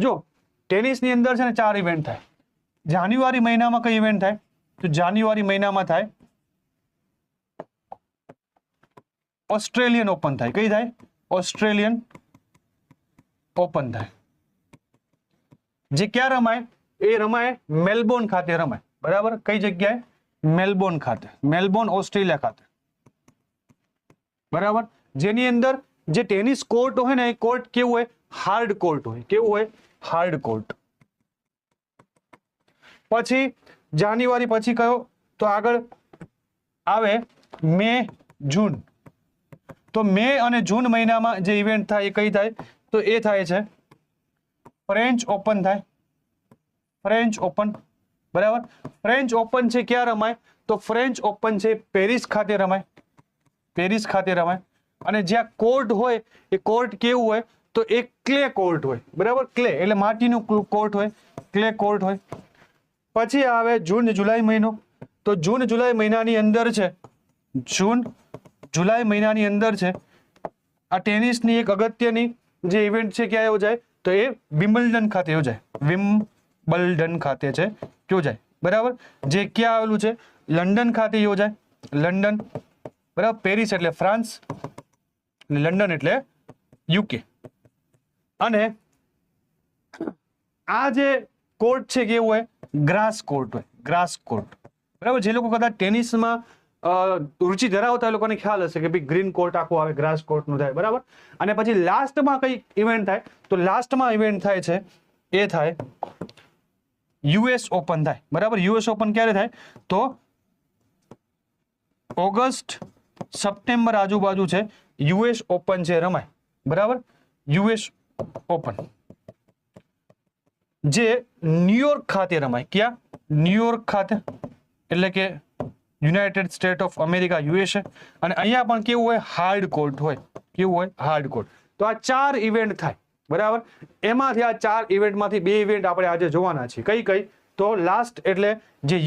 જો ટેનિસની અંદર છે ને 4 ઇવેન્ટ થાય. જાન્યુઆરી મહિનામાં કઈ ઇવેન્ટ થાય? તો જાન્યુઆરી મહિનામાં થાય ઓસ્ટ્રેલિયન ઓપન થાય. કઈ થાય? ઓસ્ટ્રેલિયન ઓપન થાય. જે ક્યાં રમાય? એ રમાય મેલબોર્ન ખાતે રમાય. બરાબર. કઈ જગ્યાએ? મેલબોર્ન ખાતે, મેલબોર્ન ઓસ્ટ્રેલિયા ખાતે. બરાબર. જેની અંદર જે ટેનિસ કોર્ટ હોય ને એ કોર્ટ કેવું હોય? હાર્ડ કોર્ટ હોય. કેવું હોય? Hard court. પછી જાન્યુઆરી પછી કયો? તો આગળ આવે મે જૂન. તો મે અને જૂન મહિનામાં જે ઇવેન્ટ થાય એ કઈ થાય? તો એ થાય છે ફ્રેન્ચ ઓપન થાય. French open. બરાબર. ફ્રેન્ચ ઓપન છે ક્યાં રમાય? તો ફ્રેન્ચ ઓપન છે પેરિસ ખાતે રમાય. પેરિસ ખાતે રમાય. અને જ્યાં કોર્ટ હોય એ કોર્ટ કેવું હોય? તો એ ક્લે કોર્ટ હોય. બરાબર. ક્લે એટલે માટીનું કોર્ટ હોય, ક્લે કોર્ટ હોય. પછી આવે જૂન જુલાઈ મહિનો. તો જૂન જુલાઈ મહિનાની અંદર છે, જૂન જુલાઈ મહિનાની અંદર છે આ ટેનિસની એક અગત્યની જે ઇવેન્ટ છે ક્યાં યોજાય? તો એ વિમ્બલ્ડન ખાતે યોજાય. વિમ્બલ્ડન ખાતે છે યોજાય. બરાબર. જે ક્યાં આવેલું છે? લંડન ખાતે યોજાય. લંડન. બરાબર. પેરિસ એટલે ફ્રાન્સ, લંડન એટલે યુકે. અને આ જે કોર્ટ છે કેવું હોય? ગ્રાસ કોર્ટ હોય. Grass court. બરાબર. જે લોકો કદાચ ટેનિસમાં રુચિ ધરાવતા એ લોકોને ખ્યાલ હશે કે ભાઈ ગ્રીન કોર્ટ આખું આવે, ગ્રાસ કોર્ટ નું થાય. બરાબર. અને પછી લાસ્ટમાં કઈ ઇવેન્ટ થાય? તો લાસ્ટમાં ઇવેન્ટ થાય છે એ થાય યુએસ ઓપન થાય. બરાબર. યુએસ ઓપન ક્યારે થાય? તો ઓગસ્ટ સપ્ટેમ્બર આજુબાજુ છે યુએસ ઓપન છે રમાય. બરાબર. યુએસ ઓપન જે ન્યુયોર્ક ખાતે રમાય. ક્યાં? ન્યુયોર્ક ખાતે એટલે કે United state of America, USA. અને અહીંયા પણ કેવું હોય? હાર્ડ કોર્ટ હોય. કેવું હોય? Hard court. તો આ 4 ઇવેન્ટ થાય. બરાબર. એમાંથી આ 4 ઇવેન્ટમાંથી 2 ઇવેન્ટ આપણે આજે જોવાના છીએ. કઈ કઈ? તો લાસ્ટ એટલે જે